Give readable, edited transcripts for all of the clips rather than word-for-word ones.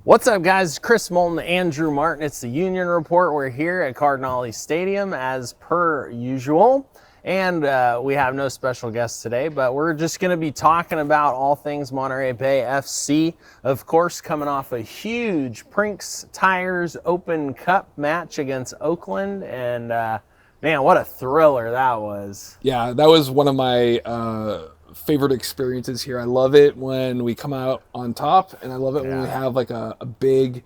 What's up, guys? Chris Moulton, Andrew Martin. It's the Union Report. We're here at Cardinale Stadium as per usual. And we have no special guests today, but we're just going to be talking about all things Monterey Bay FC. Of course, coming off a huge Prinks Tires Open Cup match against Oakland. And man, what a thriller that was. Yeah, that was one of my favorite experiences here. I love it when we come out on top, and I love it when we have like a big,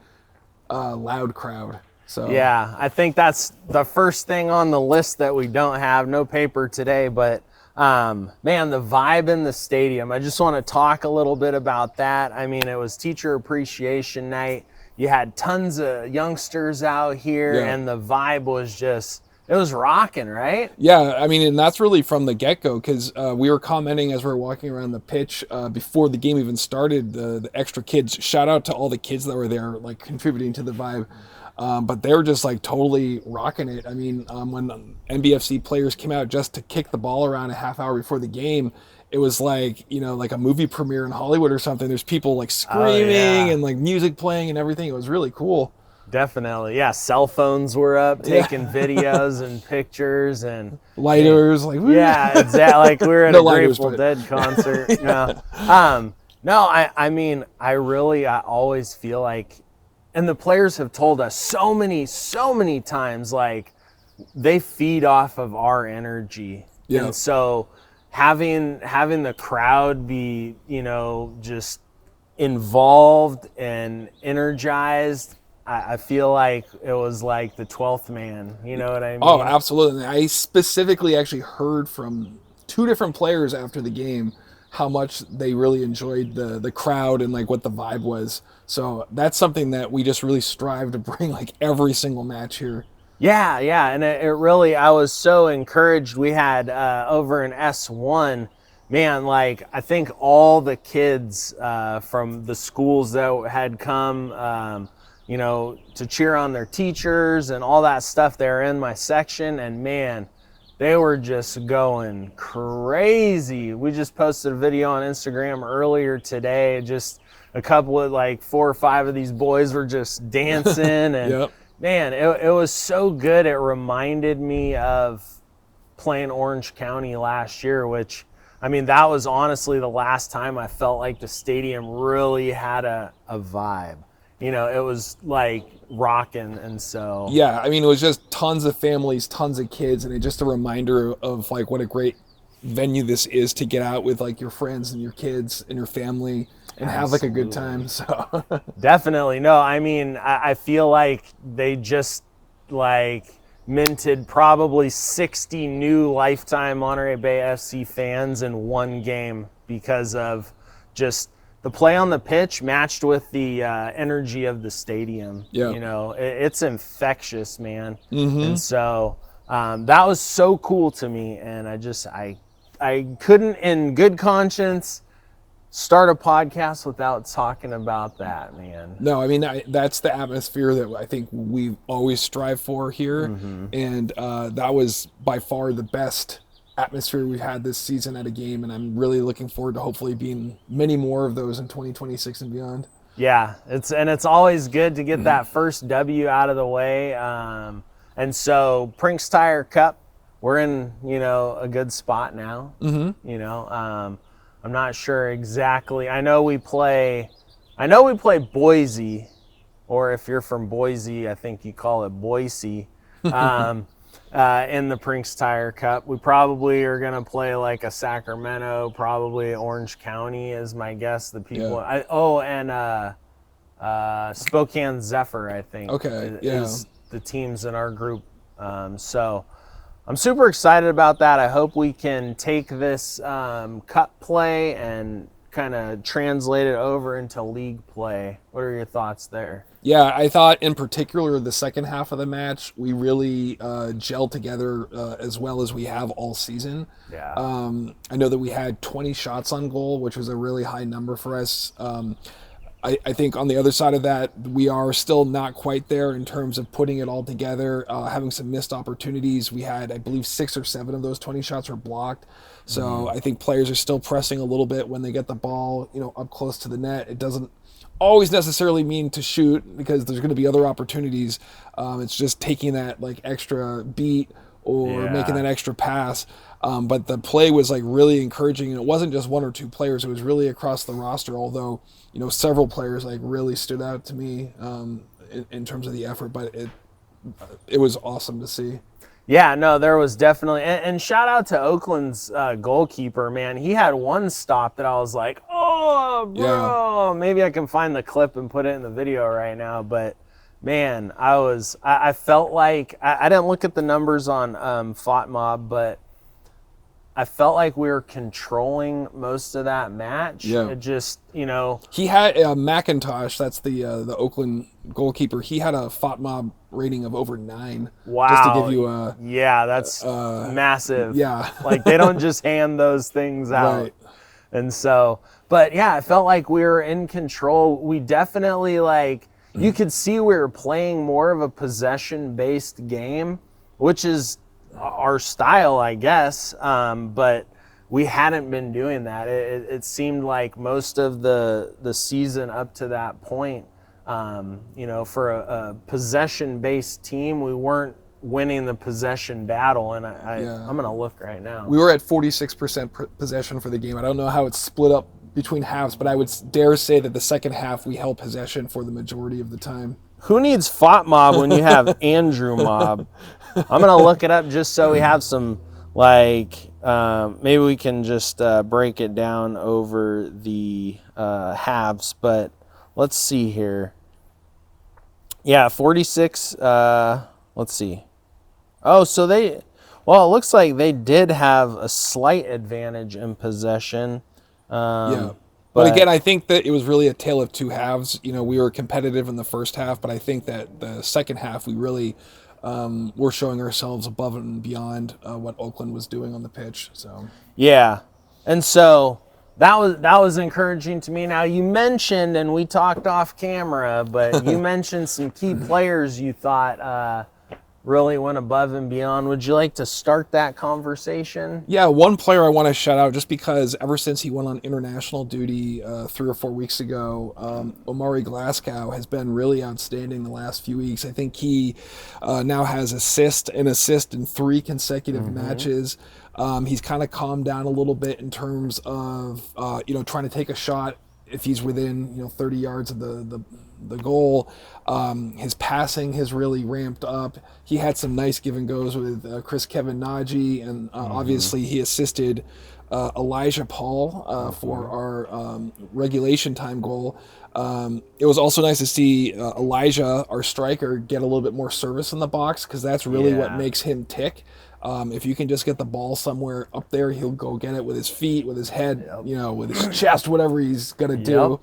loud crowd. So Yeah, I think that's the first thing on the list that we don't have. No paper today, but man, the vibe in the stadium. I just want to talk a little bit about that. I mean, it was Teacher Appreciation Night. You had tons of youngsters out here, and the vibe was just, it was rocking, right? Yeah, I mean, and that's really from the get-go, because we were commenting as we were walking around the pitch before the game even started, the extra kids. Shout out to all the kids that were there, like contributing to the vibe. But they were just like totally rocking it. I mean, when NBFC players came out just to kick the ball around a half hour before the game, it was like, you know, like a movie premiere in Hollywood or something. There's people like screaming and like music playing and everything. It was really cool. Definitely. Yeah, cell phones were up taking videos and pictures and lighters, like yeah, exactly. Like we were at a Grateful Dead concert. No. I mean, I always feel like, and the players have told us so many times, like they feed off of our energy. And so having the crowd be, you know, just involved and energized, I feel like it was like the 12th man, you know what I mean? Oh, absolutely. I specifically actually heard from two different players after the game how much they really enjoyed the crowd and like what the vibe was. So that's something that we just really strive to bring like every single match here. Yeah, and it really, I was so encouraged. We had over in S1, man, like I think all the kids from the schools that had come, you know, to cheer on their teachers and all that stuff, they're in my section, and man, they were just going crazy. We just posted a video on Instagram earlier today. Just a couple of like 4 or 5 of these boys were just dancing and man, it was so good. It reminded me of playing Orange County last year, which, I mean, that was honestly the last time I felt like the stadium really had a vibe. You know, it was like rocking, and so yeah, I mean, it was just tons of families, tons of kids, and it's just a reminder of like what a great venue this is to get out with like your friends and your kids and your family and have like a good time. So definitely. No, I mean, I feel like they just like minted probably 60 new lifetime Monterey Bay FC fans in one game because of just the play on the pitch matched with the energy of the stadium. You know, it's infectious, man. And so that was so cool to me. And I couldn't in good conscience start a podcast without talking about that, man. No, I mean, that's the atmosphere that I think we always strive for here. And that was by far the best atmosphere we've had this season at a game, and I'm really looking forward to hopefully being many more of those in 2026 and beyond. Yeah, it's always good to get that first W out of the way. And so Prinks Tire Cup, we're in, you know, a good spot now. You know, I'm not sure exactly. I know we play Boise, or if you're from Boise, I think you call it Boise. In the Prinks Tire Cup. We probably are going to play like a Sacramento, probably Orange County is my guess. The people, and Spokane Zephyr, I think, is the teams in our group. So I'm super excited about that. I hope we can take this cup play and kind of translate it over into league play. What are your thoughts there? Yeah, I thought in particular the second half of the match, we really gelled together as well as we have all season. I know that we had 20 shots on goal, which was a really high number for us. I think on the other side of that, we are still not quite there in terms of putting it all together, having some missed opportunities. We had, I believe, 6 or 7 of those 20 shots were blocked. So I think players are still pressing a little bit when they get the ball, up close to the net. It doesn't always necessarily mean to shoot because there's going to be other opportunities. It's just taking that like extra beat or making that extra pass. But the play was like really encouraging, and it wasn't just 1 or 2 players. It was really across the roster, although, several players like really stood out to me in terms of the effort, but it was awesome to see. Yeah, no, there was definitely, and shout out to Oakland's goalkeeper, man. He had one stop that I was like, oh, bro, maybe I can find the clip and put it in the video right now. But man, I felt like, I didn't look at the numbers on FOTMob, but I felt like we were controlling most of that match. Yeah. It just, He had McIntosh, that's the Oakland goalkeeper. He had a FOTMob rating of over 9. Wow. Just to give you a... Yeah, that's massive. Yeah. Like, they don't just hand those things out. Right. And so, but yeah, I felt like we were in control. We definitely, like, you could see we were playing more of a possession-based game, which is our style, I guess, but we hadn't been doing that. It seemed like most of the season up to that point, for a possession-based team, we weren't winning the possession battle, and I'm going to look right now. We were at 46% possession for the game. I don't know how it's split up between halves, but I would dare say that the second half we held possession for the majority of the time. Who needs FOTMob when you have Andrew Mob? I'm going to look it up just so we have some, like, maybe we can just break it down over the halves, but let's see here. Yeah, 46, let's see. Oh, so it looks like they did have a slight advantage in possession. But again, I think that it was really a tale of 2 halves. We were competitive in the first half, but I think that the second half we really were showing ourselves above and beyond what Oakland was doing on the pitch. So yeah, and so that was encouraging to me. Now you mentioned, and we talked off camera, but you mentioned some key players you thought really went above and beyond. Would you like to start that conversation? Yeah, one player I want to shout out just because ever since he went on international duty 3 or 4 weeks ago, Omari Glasgow has been really outstanding the last few weeks. I think he now has an assist in 3 consecutive matches. He's kind of calmed down a little bit in terms of trying to take a shot if he's within 30 yards of the goal. His passing has really ramped up. He had some nice give and goes with Kevin Nagy, and obviously he assisted Elijah Paul for our regulation time goal. It was also nice to see Elijah, our striker, get a little bit more service in the box, because that's really what makes him tick. If you can just get the ball somewhere up there, he'll go get it with his feet, with his head, with his chest, whatever he's going to do.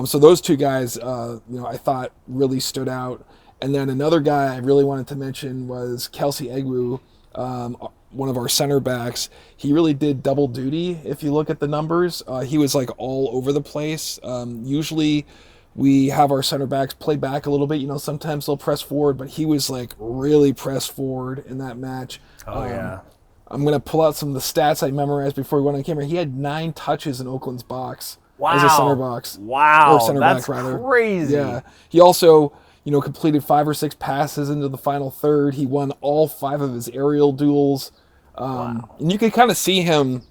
So those 2 guys, I thought really stood out. And then another guy I really wanted to mention was Kelsey Egwu, one of our center backs. He really did double duty. If you look at the numbers, he was like all over the place. Usually we have our center backs play back a little bit. Sometimes they'll press forward, but he was like really pressed forward in that match. I'm going to pull out some of the stats I memorized before we went on camera. He had 9 touches in Oakland's box. Wow. As a center box. Wow. Or center That's back, rather. Crazy. Yeah. He also, completed 5 or 6 passes into the final third. He won all 5 of his aerial duels. And you could kind of see him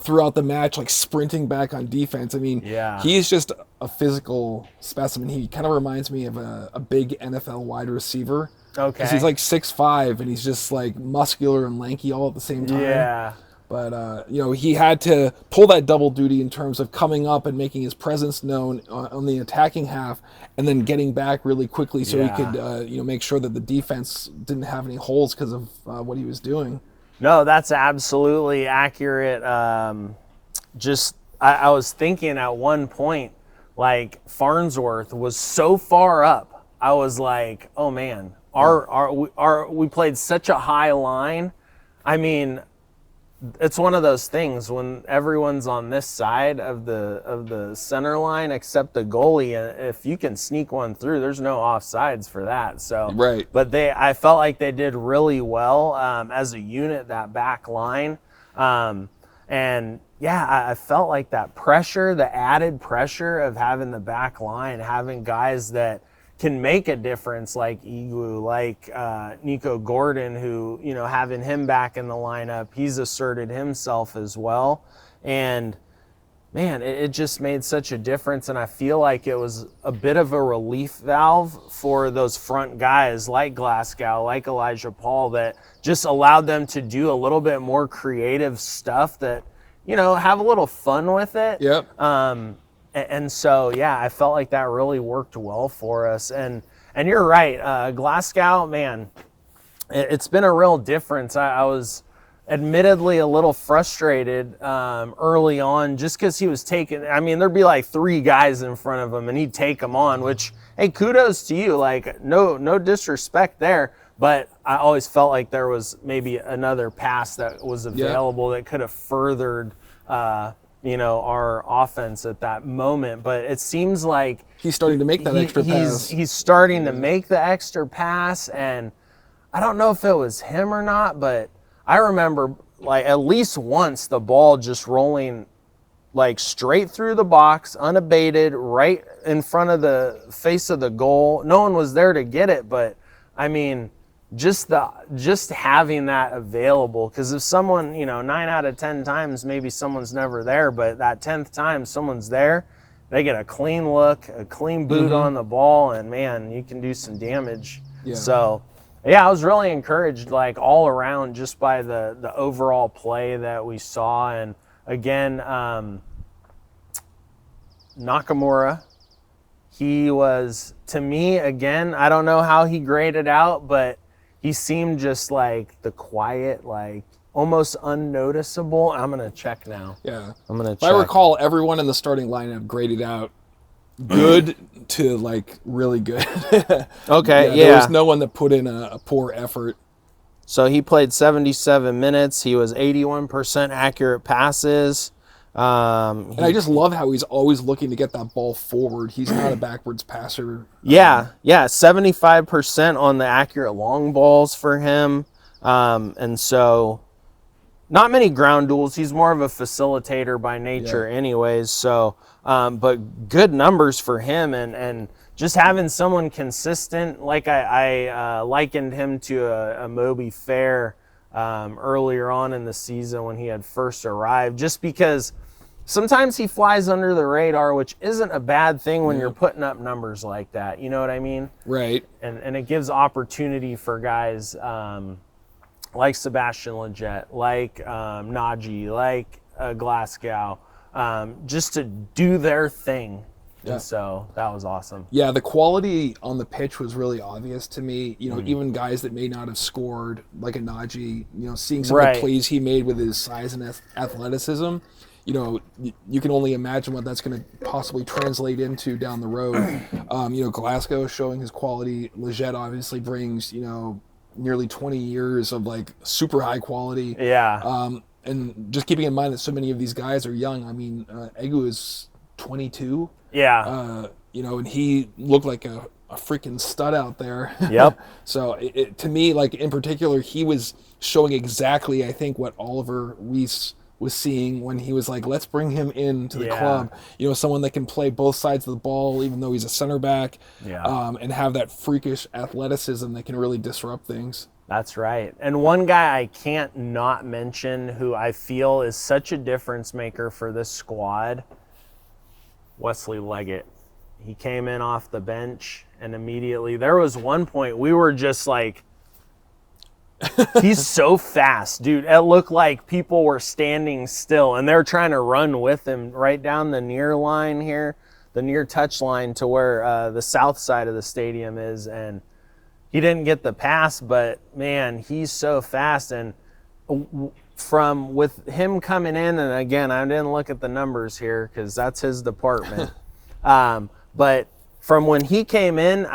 throughout the match, like sprinting back on defense. I mean, he's just a physical specimen. He kind of reminds me of a big NFL wide receiver. Okay. Because he's like 6'5", and he's just like muscular and lanky all at the same time. Yeah. But, he had to pull that double duty in terms of coming up and making his presence known on the attacking half, and then getting back really quickly so he could, make sure that the defense didn't have any holes because of what he was doing. No, that's absolutely accurate. I was thinking at one point, like, Farnsworth was so far up. I was like, oh, man, we played such a high line. I mean, it's one of those things when everyone's on this side of the center line except the goalie, and if you can sneak one through, there's no offsides for that. So, Right. But I felt like they did really well as a unit, that back line, and yeah, I felt like that pressure, the added pressure of having the back line, having guys that can make a difference like Igu, like Nico Gordon, who, having him back in the lineup, he's asserted himself as well. And man, it just made such a difference. And I feel like it was a bit of a relief valve for those front guys like Glasgow, like Elijah Paul, that just allowed them to do a little bit more creative stuff that, have a little fun with it. Yep. And so, yeah, I felt like that really worked well for us. And you're right, Glasgow, man, it's been a real difference. I was admittedly a little frustrated early on just because he was taking, there'd be like 3 guys in front of him and he'd take them on, which, hey, kudos to you. Like, no disrespect there. But I always felt like there was maybe another pass that was available that could have furthered our offense at that moment. But it seems like he's starting to make that extra pass. He's starting to make the extra pass, and I don't know if it was him or not, but I remember like at least once the ball just rolling like straight through the box, unabated, right in front of the face of the goal. No one was there to get it, but just having that available, because if someone, 9 out of 10 times maybe someone's never there, but that 10th time someone's there, they get a clean look, a clean boot on the ball, and man, you can do some damage. So yeah, I was really encouraged, like all around, just by the overall play that we saw. And again, Nakamura, he was, to me, again, I don't know how he graded out, but he seemed just like the quiet, like almost unnoticeable. I'm going to check now. Yeah. I'm going to check. If I recall, everyone in the starting lineup graded out good to like really good. Okay, There was no one that put in a poor effort. So he played 77 minutes. He was 81% accurate passes. And I just love how he's always looking to get that ball forward. He's not a backwards passer. Yeah, 75% on the accurate long balls for him. And so not many ground duels. He's more of a facilitator by nature anyways. So, but good numbers for him, and just having someone consistent, like I likened him to a Moby Fair earlier on in the season when he had first arrived, just because sometimes he flies under the radar, which isn't a bad thing when you're putting up numbers like that. You know what I mean? Right. And it gives opportunity for guys like Sebastian Lletget, like Nagy, like Glasgow, just to do their thing. Yeah. And so that was awesome. Yeah, the quality on the pitch was really obvious to me. Even guys that may not have scored, like a Nagy, seeing some of the plays he made with his size and athleticism, you can only imagine what that's going to possibly translate into down the road. Glasgow showing his quality. Lletget obviously brings, nearly 20 years of like super high quality. Yeah. And just keeping in mind that so many of these guys are young. Egu is 22. Yeah. And he looked like a freaking stud out there. Yep. So to me, like in particular, he was showing exactly, I think, what Oliver Weiss was seeing when he was like, let's bring him into the club. Someone that can play both sides of the ball, even though he's a center back, and have that freakish athleticism that can really disrupt things. That's right. And one guy I can't not mention who I feel is such a difference maker for this squad, Wesley Leggett. He came in off the bench, and immediately, there was one point we were just like, he's so fast, dude. It looked like people were standing still, and they're trying to run with him right down the near line here, the near touch line to where the south side of the stadium is, and he didn't get the pass, but man, he's so fast. And with him coming in, and again, I didn't look at the numbers here because that's his department, but from when he came in,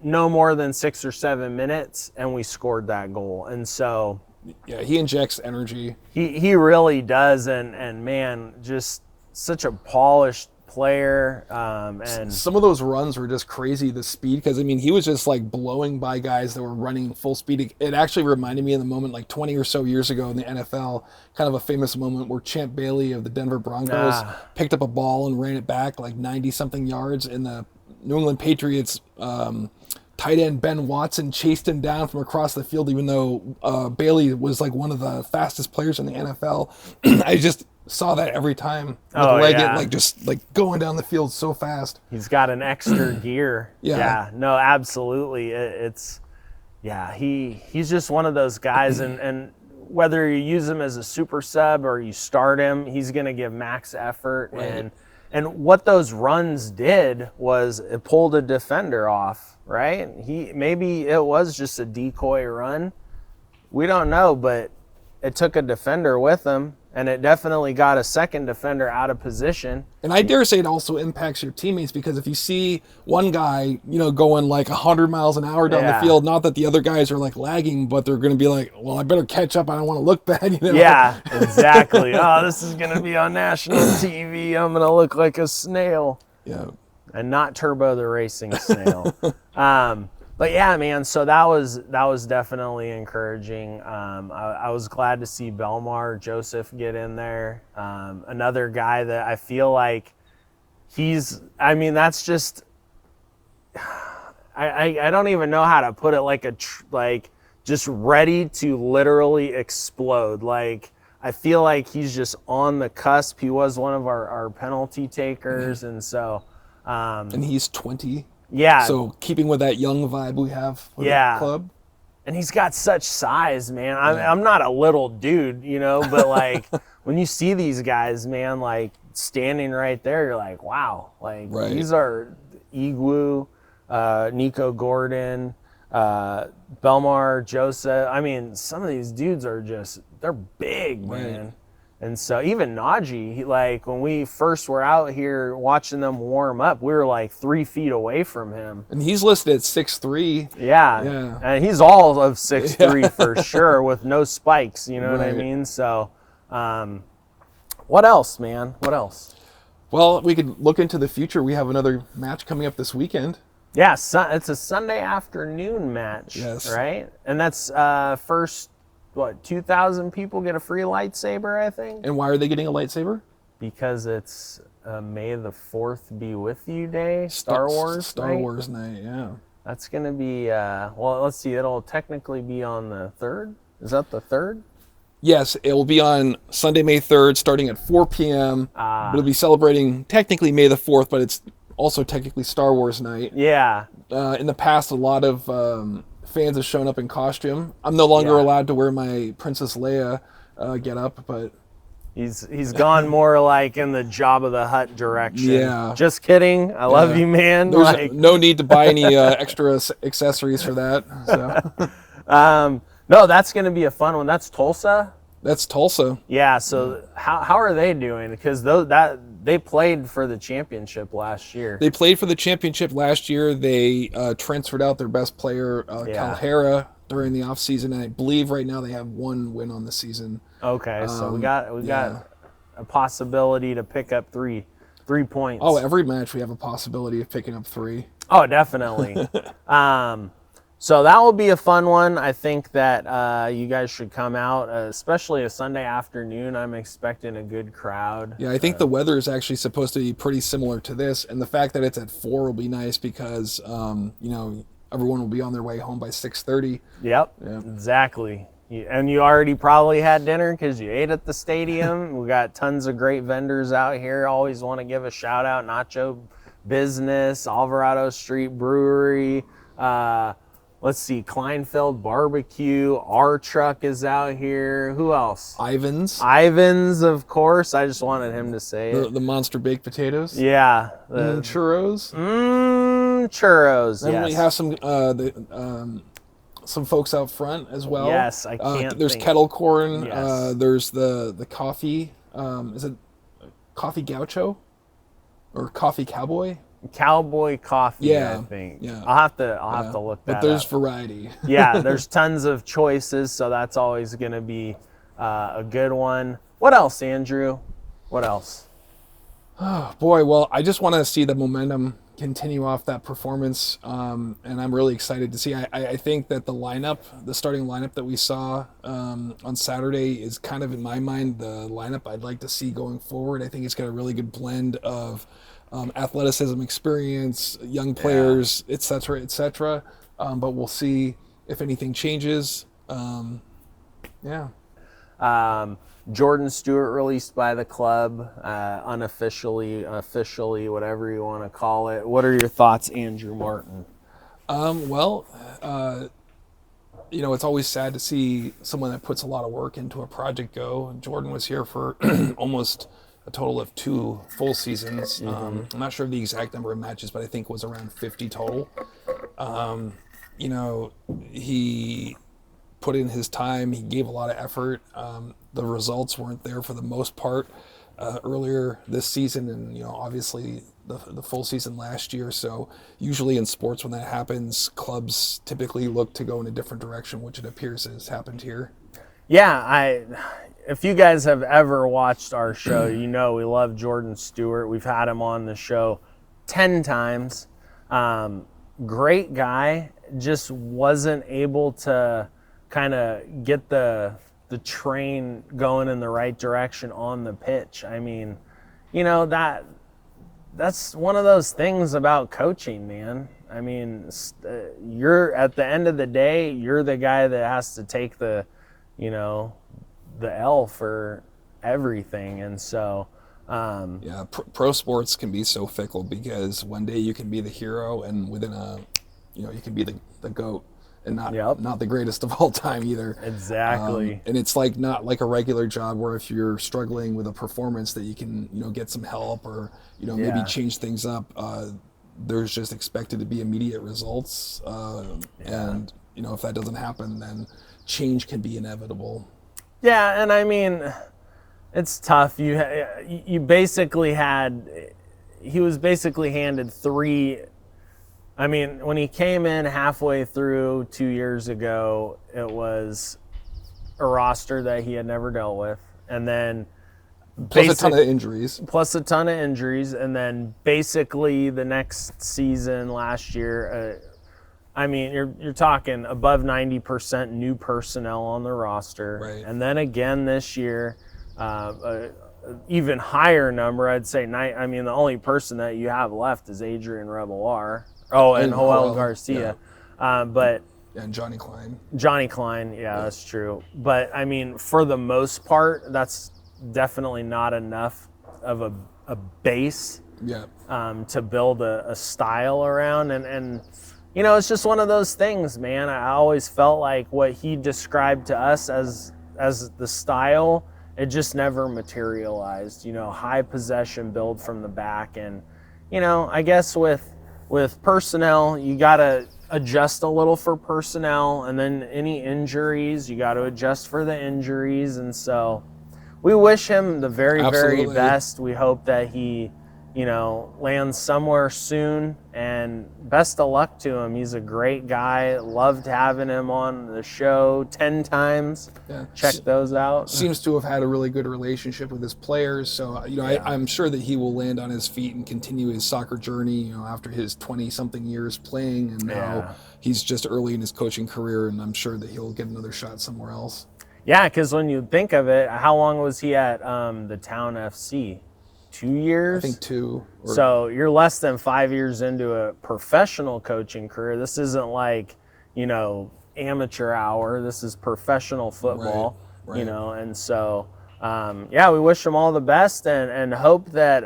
no more than 6 or 7 minutes, and we scored that goal. And so Yeah, he injects energy. He really does, and man, just such a polished player. And some of those runs were just crazy, the speed, because I mean he was just like blowing by guys that were running full speed. It actually reminded me of the moment like 20 or so years ago in the NFL, kind of a famous moment where Champ Bailey of the Denver Broncos picked up a ball and ran it back like 90 something yards, and the New England Patriots tight end Ben Watson chased him down from across the field, even though Bailey was like one of the fastest players in the NFL. I just saw that every time with Leggett, like just like going down the field so fast. He's got an extra gear. Yeah, no, absolutely. He's just one of those guys, and whether you use him as a super sub or you start him, he's going to give max effort. Right. And what those runs did was it pulled a defender off, right? Maybe it was just a decoy run. We don't know, but it took a defender with him, and it definitely got a second defender out of position. And I dare say it also impacts your teammates, because if you see one guy, going like 100 miles an hour down the field, not that the other guys are like lagging, but they're going to be like, well, I better catch up. I don't want to look bad. Yeah, exactly. Oh, this is going to be on national TV. I'm going to look like a snail. Yeah. And not Turbo the racing snail. But yeah, man, so that was definitely encouraging. I was glad to see Belmar Joseph get in there. Another guy that I feel like that's just, I don't even know how to put it, like just ready to literally explode. Like, I feel like he's just on the cusp. He was one of our penalty takers, and so. And he's 20. Yeah. So keeping with that young vibe we have with the club. And he's got such size, man. I'm not a little dude, but like when you see these guys, man, like standing right there, you're like, wow. Like these are Igwu, Nico Gordon, Belmar, Joseph. I mean, some of these dudes are they're big, man. And so even Najee, like when we first were out here watching them warm up, we were like 3 feet away from him. And he's listed at 6'3". Yeah. And he's all of 6'3" for sure, with no spikes, you know what I mean? So what else, man? What else? Well, we could look into the future. We have another match coming up this weekend. Yeah, it's a Sunday afternoon match, right? And that's first, 2,000 people get a free lightsaber, I think. And why are they getting a lightsaber? Because it's May the 4th be with you day, Star Wars night, yeah. That's going to be, let's see, it'll technically be on the 3rd. Is that the 3rd? Yes, it will be on Sunday, May 3rd, starting at 4 p.m. It'll be celebrating technically May the 4th, but it's also technically Star Wars night. Yeah. In the past, a lot of fans have shown up in costume. I'm no longer allowed to wear my Princess Leia get up, but he's gone more like in the Jabba the Hutt direction. Yeah. Just kidding. I love you, man. There's no need to buy any extra accessories for that. So. No, that's going to be a fun one. That's Tulsa? That's Tulsa. Yeah, so how are they doing? Because they played for the championship last year. They played for the championship last year. They transferred out their best player, Calhera, during the offseason, and I believe right now they have 1 win on the season. Okay, so we got a possibility to pick up three points. Oh, every match we have a possibility of picking up 3. Oh, definitely. So that will be a fun one. I think that you guys should come out, especially a Sunday afternoon. I'm expecting a good crowd. Yeah, I think the weather is actually supposed to be pretty similar to this, and the fact that it's at 4 will be nice because, everyone will be on their way home by 6:30. Yep, exactly. And you already probably had dinner because you ate at the stadium. We got tons of great vendors out here. Always want to give a shout out, Nacho Business, Alvarado Street Brewery, let's see, Kleinfeld Barbecue, Our Truck is out here. Who else? Ivan's, of course. I just wanted him to say it. The Monster Baked Potatoes? Yeah. Churros? Churros, then yes. we have some folks out front as well. Yes, I can't There's think. kettle corn. Yes. There's the coffee. Is it Coffee Gaucho? Or Coffee Cowboy? Cowboy coffee, Yeah, I think. yeah. I'll have to look that But there's up. variety. Yeah, there's tons of choices, so that's always going to be a good one. What else, Andrew? What else? Oh, boy, well, I just want to see the momentum continue off that performance, and I'm really excited to see. I think that the starting lineup that we saw on Saturday is kind of, in my mind, the lineup I'd like to see going forward. I think it's got a really good blend of athleticism, experience, young players, et cetera, et cetera. But we'll see if anything changes. Yeah. Jordan Stewart released by the club, unofficially, officially, whatever you want to call it. What are your thoughts, Andrew Martin? Well, it's always sad to see someone that puts a lot of work into a project go. Jordan was here for almost a total of 2 full seasons. I'm not sure of the exact number of matches, but I think it was around 50 total. He put in his time. He gave a lot of effort. The results weren't there for the most part earlier this season, and obviously the full season last year. So usually in sports, when that happens, clubs typically look to go in a different direction, which it appears has happened here. Yeah, if you guys have ever watched our show, we love Jordan Stewart. We've had him on the show 10 times. Great guy, just wasn't able to kind of get the train going in the right direction on the pitch. I mean, that's one of those things about coaching, man. I mean, you're at the end of the day, you're the guy that has to take the L for everything. And so pro sports can be so fickle, because one day you can be the hero, and within you can be the GOAT, and not the greatest of all time either. Exactly. And it's not like a regular job where if you're struggling with a performance that you can get some help, or maybe change things up. There's just expected to be immediate results, and if that doesn't happen, then change can be inevitable. Yeah, and I mean, it's tough. You basically he was basically handed 3. I mean, when he came in halfway through 2 years ago, it was a roster that he had never dealt with, and then plus a ton of injuries. And then basically the next season, last year, I mean, you're talking above 90% new personnel on the roster, right. And then again this year, even higher number, I'd say. I mean, the only person that you have left is Adrian Revelar. Oh, and Joel Garcia. Yeah. But and Johnny Klein. Yeah, that's true. But I mean, for the most part, that's definitely not enough of a base to build a style around. And it's just one of those things, man. I always felt like what he described to us as the style, it just never materialized. High possession, build from the back. And I guess with personnel, you got to adjust a little for personnel, and then any injuries, you got to adjust for the injuries. And so we wish him the very, very best. We hope that he, lands somewhere soon, and best of luck to him. He's a great guy. Loved having him on the show 10 times. Yeah. Check those out. Seems to have had a really good relationship with his players. So, I'm sure that he will land on his feet and continue his soccer journey, after his 20-something years playing. And now he's just early in his coaching career, and I'm sure that he'll get another shot somewhere else. Yeah, because when you think of it, how long was he at the Town FC? 2 years? I think 2. So you're less than 5 years into a professional coaching career. This isn't like, amateur hour. This is professional football, right. And so, we wish him all the best, and hope that,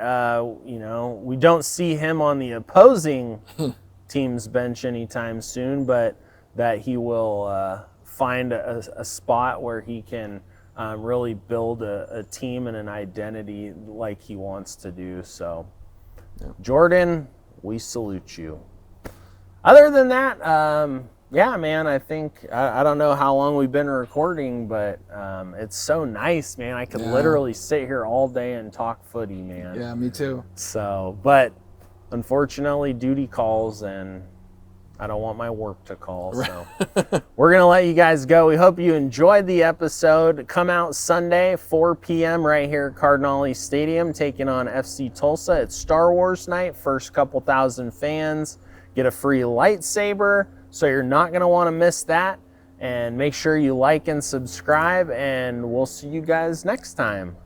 we don't see him on the opposing team's bench anytime soon, but that he will find a spot where he can really build a team and an identity like he wants to do. So, Jordan, we salute you. Other than that, man, I think, I don't know how long we've been recording, but it's so nice, man. I could literally sit here all day and talk footy, man. Yeah, me too. So, but unfortunately, duty calls, and I don't want my work to call. So we're going to let you guys go. We hope you enjoyed the episode. Come out Sunday, 4 p.m. right here at Cardinale Stadium, taking on FC Tulsa. It's Star Wars night. First couple thousand fans get a free lightsaber, so you're not going to want to miss that. And make sure you like and subscribe, and we'll see you guys next time.